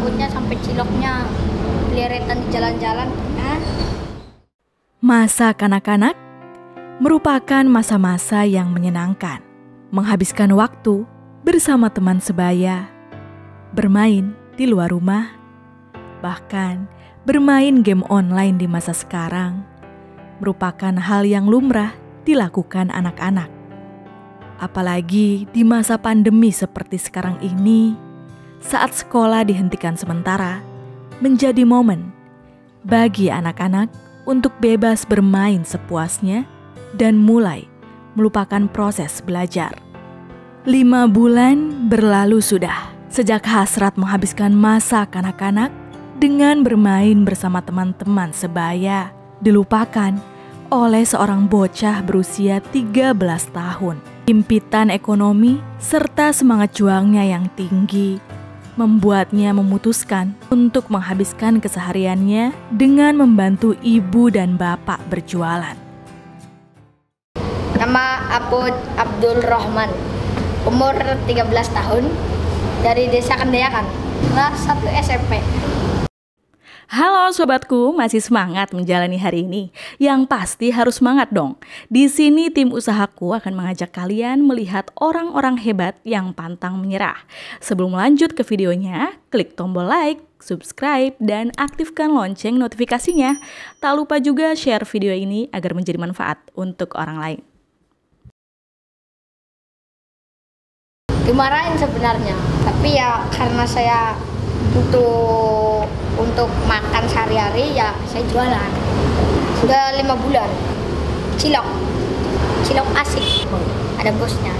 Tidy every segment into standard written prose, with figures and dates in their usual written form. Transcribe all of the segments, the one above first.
takutnya sampai ciloknya peleretan di jalan-jalan pernah. Masa kanak-kanak merupakan masa-masa yang menyenangkan. Menghabiskan waktu bersama teman sebaya, bermain di luar rumah, bahkan bermain game online di masa sekarang merupakan hal yang lumrah dilakukan anak-anak. Apalagi di masa pandemi seperti sekarang ini, saat sekolah dihentikan sementara, menjadi momen bagi anak-anak untuk bebas bermain sepuasnya dan mulai melupakan proses belajar. 5 bulan berlalu sudah sejak hasrat menghabiskan masa kanak-kanak dengan bermain bersama teman-teman sebaya dilupakan oleh seorang bocah berusia 13 tahun. Impitan ekonomi serta semangat juangnya yang tinggi membuatnya memutuskan untuk menghabiskan kesehariannya dengan membantu ibu dan bapak berjualan. Nama Apud Abdul Rahman, umur 13 tahun, dari Desa Kendayakan, kelas 1 SMP. Halo sobatku, masih semangat menjalani hari ini? Yang pasti harus semangat dong. Di sini tim usahaku akan mengajak kalian melihat orang-orang hebat yang pantang menyerah. Sebelum lanjut ke videonya, klik tombol like, subscribe, dan aktifkan lonceng notifikasinya. Tak lupa juga share video ini agar menjadi manfaat untuk orang lain. Dimarahin sebenarnya, tapi ya karena saya butuh untuk makan sehari-hari, ya saya jualan. Sudah 5 bulan. Cilok asik, ada bosnya.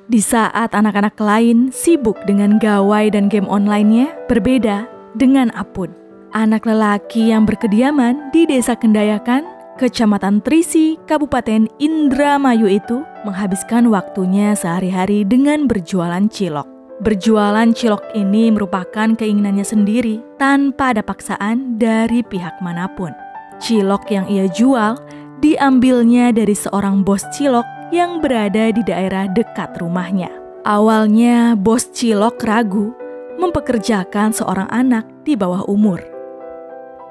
Di saat anak-anak lain sibuk dengan gawai dan game online-nya, berbeda dengan Apud, anak lelaki yang berkediaman di Desa Kendayakan, Kecamatan Trisi, Kabupaten Indramayu itu menghabiskan waktunya sehari-hari dengan berjualan cilok. Berjualan cilok ini merupakan keinginannya sendiri tanpa ada paksaan dari pihak manapun. Cilok yang ia jual diambilnya dari seorang bos cilok yang berada di daerah dekat rumahnya. Awalnya bos cilok ragu mempekerjakan seorang anak di bawah umur.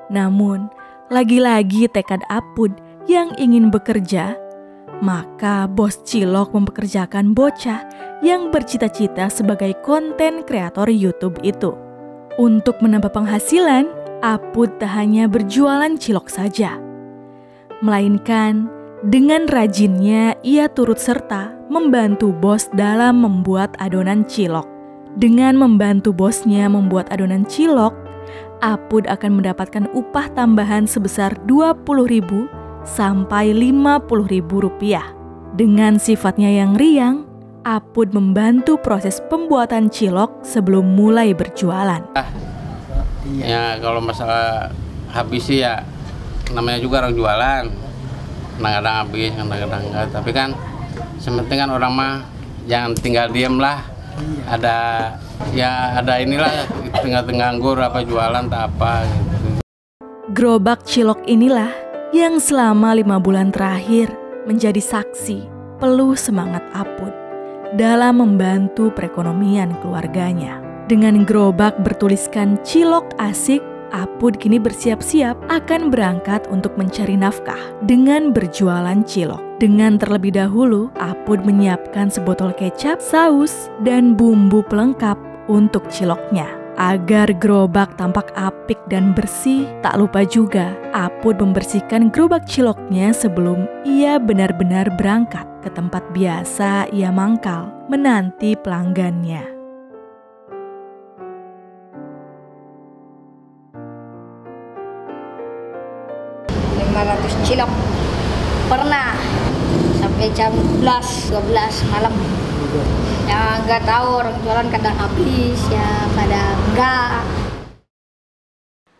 Namun, lagi-lagi tekad Apud yang ingin bekerja, maka bos cilok mempekerjakan bocah yang bercita-cita sebagai konten kreator YouTube itu. Untuk menambah penghasilan, Apud tak hanya berjualan cilok saja, melainkan dengan rajinnya ia turut serta membantu bos dalam membuat adonan cilok. Dengan membantu bosnya membuat adonan cilok, Apud akan mendapatkan upah tambahan sebesar Rp20.000 sampai Rp50.000. Dengan sifatnya yang riang, Apud membantu proses pembuatan cilok sebelum mulai berjualan. Ya kalau masalah habis sih ya namanya juga orang jualan, kadang-kadang habis, kadang-kadang enggak. Tapi kan sementing kan orang mah jangan tinggal diem lah. Ada inilah tinggal nganggur apa jualan tak apa gitu. Gerobak cilok inilah yang selama 5 bulan terakhir menjadi saksi penuh semangat Apud dalam membantu perekonomian keluarganya. Dengan gerobak bertuliskan cilok asik, Apud kini bersiap-siap akan berangkat untuk mencari nafkah dengan berjualan cilok. Dengan terlebih dahulu, Apud menyiapkan sebotol kecap, saus, dan bumbu pelengkap untuk ciloknya. Agar gerobak tampak apik dan bersih, tak lupa juga Apud membersihkan gerobak ciloknya sebelum ia benar-benar berangkat ke tempat biasa ia mangkal menanti pelanggannya. Cilok pernah sampai jam 11-12 malam. Ya nggak tahu, orang jualan kadang habis ya kadang enggak.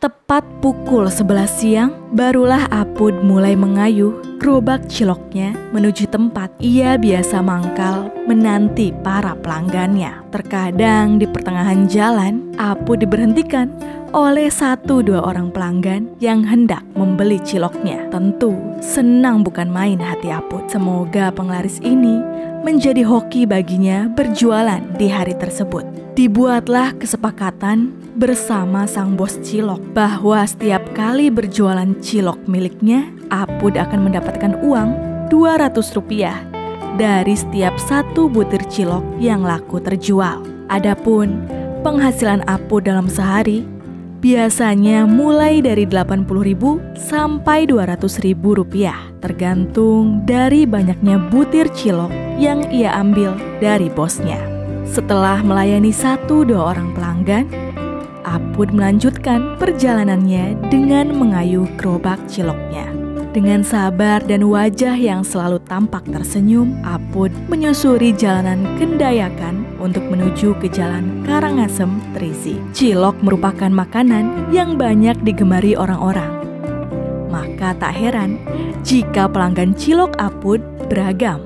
Tepat pukul 11 siang, barulah Apud mulai mengayuh gerobak ciloknya menuju tempat ia biasa mangkal menanti para pelanggannya. Terkadang di pertengahan jalan, Apud diberhentikan oleh 1-2 orang pelanggan yang hendak membeli ciloknya. Tentu senang bukan main hati Apud. Semoga penglaris ini menjadi hoki baginya berjualan di hari tersebut. Dibuatlah kesepakatan bersama sang bos cilok bahwa setiap kali berjualan cilok miliknya, Apud akan mendapatkan uang Rp200 dari setiap satu butir cilok yang laku terjual. Adapun penghasilan Apud dalam sehari biasanya mulai dari Rp80.000 sampai Rp200.000, tergantung dari banyaknya butir cilok yang ia ambil dari bosnya. Setelah melayani 1-2 orang pelanggan, Apud melanjutkan perjalanannya dengan mengayuh gerobak ciloknya. Dengan sabar dan wajah yang selalu tampak tersenyum, Apud menyusuri jalanan Kendayakan untuk menuju ke Jalan Karangasem Trisi. Cilok merupakan makanan yang banyak digemari orang-orang. Maka tak heran jika pelanggan cilok Apud beragam.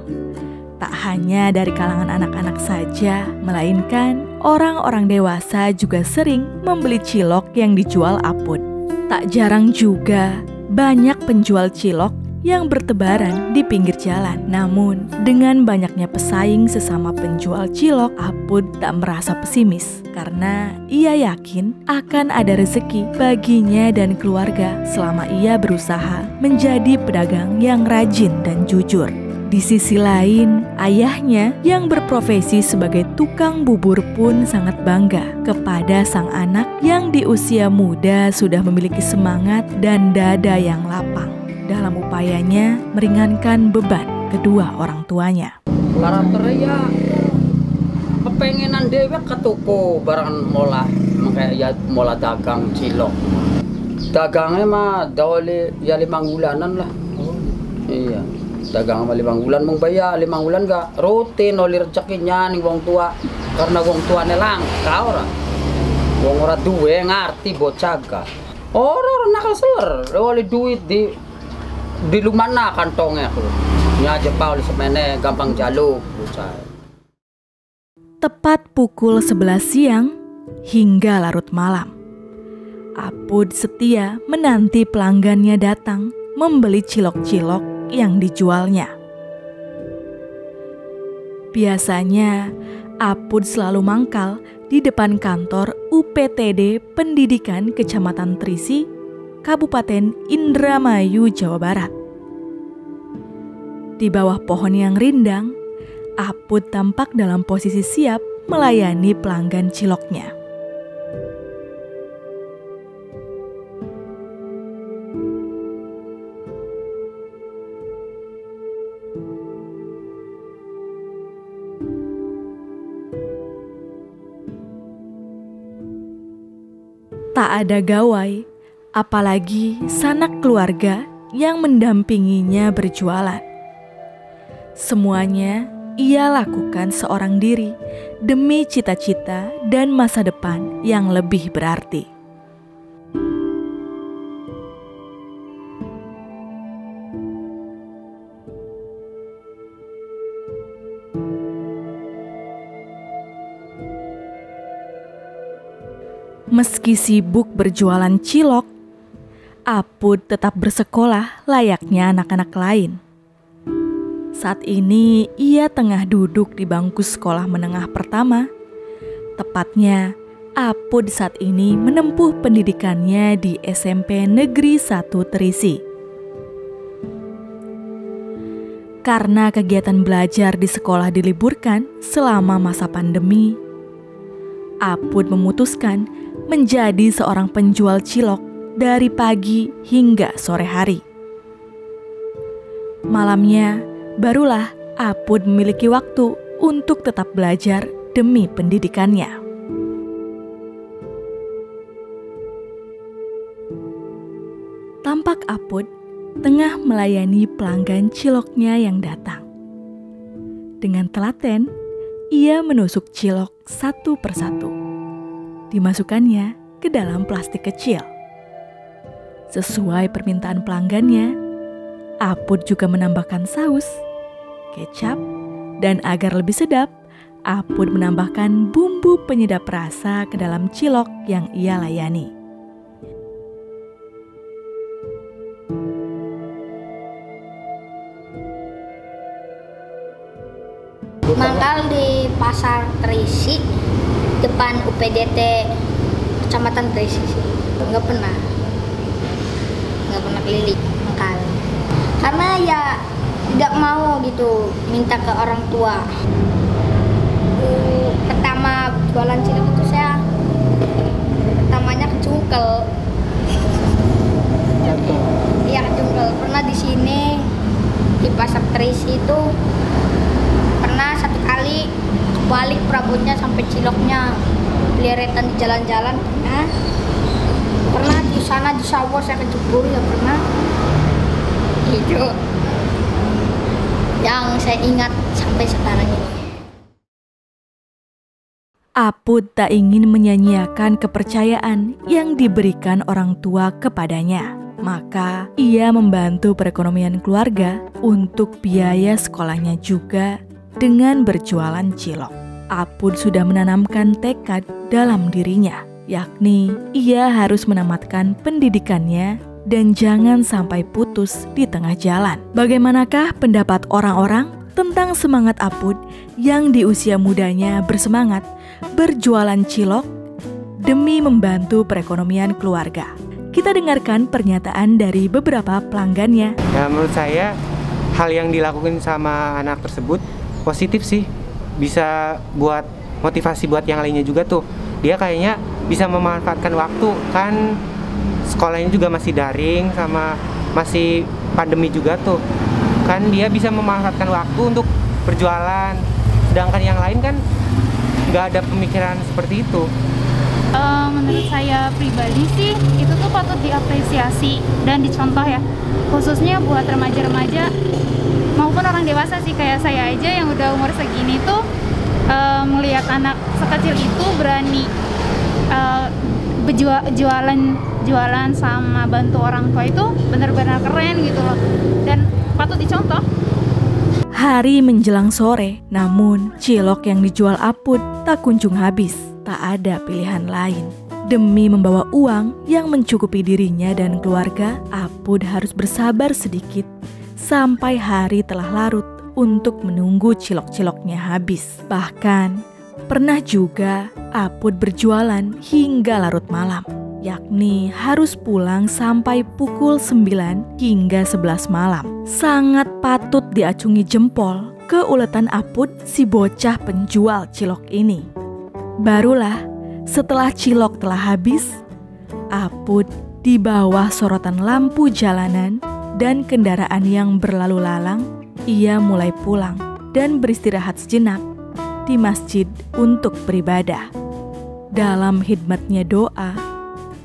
Tak hanya dari kalangan anak-anak saja, melainkan orang-orang dewasa juga sering membeli cilok yang dijual Apud. Tak jarang juga banyak penjual cilok yang bertebaran di pinggir jalan. Namun, dengan banyaknya pesaing sesama penjual cilok, Apud tak merasa pesimis karena ia yakin akan ada rezeki baginya dan keluarga selama ia berusaha menjadi pedagang yang rajin dan jujur. Di sisi lain, ayahnya yang berprofesi sebagai tukang bubur pun sangat bangga kepada sang anak yang di usia muda sudah memiliki semangat dan dada yang lapang dalam upayanya meringankan beban kedua orang tuanya. Karakternya ya kepengenan dewe ke toko barang mola, kayak ya mola dagang cilok. Dagangnya mah dawali ya 5 bulanan lah. Iya. Dagang sama 5 bulan mong bayar 5 bulan gak rutin oli rezekinya nih wong tua karena wong tuane langka ora wong ora duwe ngarti bocah ga ora nakal seler oli duit di lumana kantongnya aku nyaje paul semene gampang jaluk bocah. Tepat pukul 11 siang hingga larut malam, Apud setia menanti pelanggannya datang membeli cilok-cilok yang dijualnya. Biasanya, Apud selalu mangkal di depan kantor UPTD Pendidikan Kecamatan Trisi, Kabupaten Indramayu, Jawa Barat. Di bawah pohon yang rindang, Apud tampak dalam posisi siap melayani pelanggan ciloknya. Tak ada gawai, apalagi sanak keluarga yang mendampinginya berjualan. Semuanya ia lakukan seorang diri demi cita-cita dan masa depan yang lebih berarti. Meski sibuk berjualan cilok, Apud tetap bersekolah layaknya anak-anak lain. Saat ini ia tengah duduk di bangku sekolah menengah pertama. Tepatnya, Apud saat ini menempuh pendidikannya di SMP Negeri 1 Trisi. Karena kegiatan belajar di sekolah diliburkan selama masa pandemi, Apud memutuskan menjadi seorang penjual cilok dari pagi hingga sore hari. Malamnya, barulah Apud memiliki waktu untuk tetap belajar demi pendidikannya. Tampak Apud tengah melayani pelanggan ciloknya yang datang. Dengan telaten, ia menusuk cilok satu persatu. Dimasukkannya ke dalam plastik kecil. Sesuai permintaan pelanggannya, Apud juga menambahkan saus, kecap, dan agar lebih sedap, Apud menambahkan bumbu penyedap rasa ke dalam cilok yang ia layani. pasar Trisi, depan UPDT Kecamatan Trisi sih. Nggak pernah keliling mangkal. Karena ya tidak mau gitu minta ke orang tua. Pertama jualan cilok itu saya pertamanya kecungkel. Iya, kecungkel. Pernah di sini di pasar Trisi itu pernah satu kali balik perabotnya sampai ciloknya beleretan di jalan-jalan. Pernah di sana di sawah saya kecebur ya pernah. Itu yang saya ingat sampai sekarang ini. Apud tak ingin menyanyiakan kepercayaan yang diberikan orang tua kepadanya. Maka ia membantu perekonomian keluarga untuk biaya sekolahnya juga dengan berjualan cilok. Apud sudah menanamkan tekad dalam dirinya, yakni ia harus menamatkan pendidikannya dan jangan sampai putus di tengah jalan. Bagaimanakah pendapat orang-orang tentang semangat Apud yang di usia mudanya bersemangat berjualan cilok demi membantu perekonomian keluarga? Kita dengarkan pernyataan dari beberapa pelanggannya. Ya, menurut saya hal yang dilakukan sama anak tersebut positif sih. Bisa buat motivasi buat yang lainnya juga tuh. Dia kayaknya bisa memanfaatkan waktu, kan sekolahnya juga masih daring sama masih pandemi juga tuh. Kan dia bisa memanfaatkan waktu untuk berjualan. Sedangkan yang lain kan nggak ada pemikiran seperti itu. Menurut saya pribadi sih itu tuh patut diapresiasi dan dicontoh ya, khususnya buat remaja-remaja maupun orang dewasa sih, kayak saya aja yang udah umur segini tuh melihat anak sekecil itu berani jualan sama bantu orang tua itu benar-benar keren gitu loh, dan patut dicontoh. Hari menjelang sore, namun cilok yang dijual Apud tak kunjung habis. Tak ada pilihan lain. Demi membawa uang yang mencukupi dirinya dan keluarga, Apud harus bersabar sedikit sampai hari telah larut untuk menunggu cilok-ciloknya habis. Bahkan, pernah juga Apud berjualan hingga larut malam, yakni harus pulang sampai pukul 9 hingga 11 malam. Sangat patut diacungi jempol keuletan Apud si bocah penjual cilok ini. Barulah setelah cilok telah habis, Apud di bawah sorotan lampu jalanan dan kendaraan yang berlalu lalang, ia mulai pulang dan beristirahat sejenak di masjid untuk beribadah. Dalam khidmatnya doa,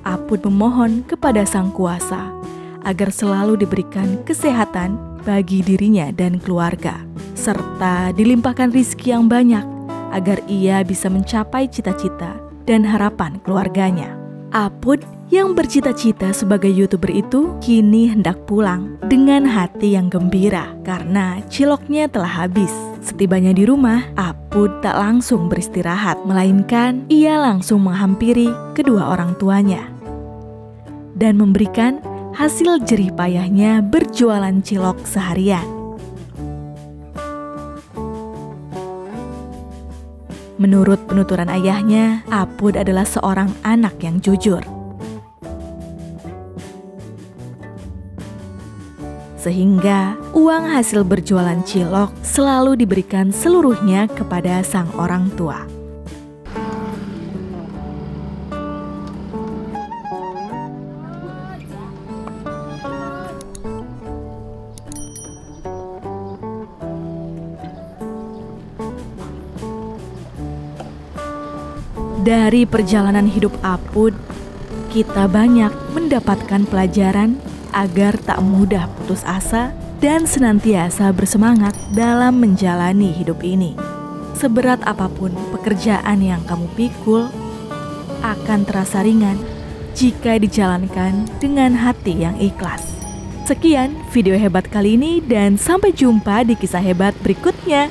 Apud memohon kepada Sang Kuasa agar selalu diberikan kesehatan bagi dirinya dan keluarga, serta dilimpahkan rizki yang banyak agar ia bisa mencapai cita-cita dan harapan keluarganya. Apud yang bercita-cita sebagai YouTuber itu kini hendak pulang dengan hati yang gembira karena ciloknya telah habis. Setibanya di rumah, Apud tak langsung beristirahat, melainkan ia langsung menghampiri kedua orang tuanya dan memberikan hasil jerih payahnya berjualan cilok seharian. Menurut penuturan ayahnya, Apud adalah seorang anak yang jujur. Sehingga uang hasil berjualan cilok selalu diberikan seluruhnya kepada sang orang tua. Dari perjalanan hidup Apud, kita banyak mendapatkan pelajaran agar tak mudah putus asa dan senantiasa bersemangat dalam menjalani hidup ini. Seberat apapun pekerjaan yang kamu pikul, akan terasa ringan jika dijalankan dengan hati yang ikhlas. Sekian video hebat kali ini dan sampai jumpa di kisah hebat berikutnya.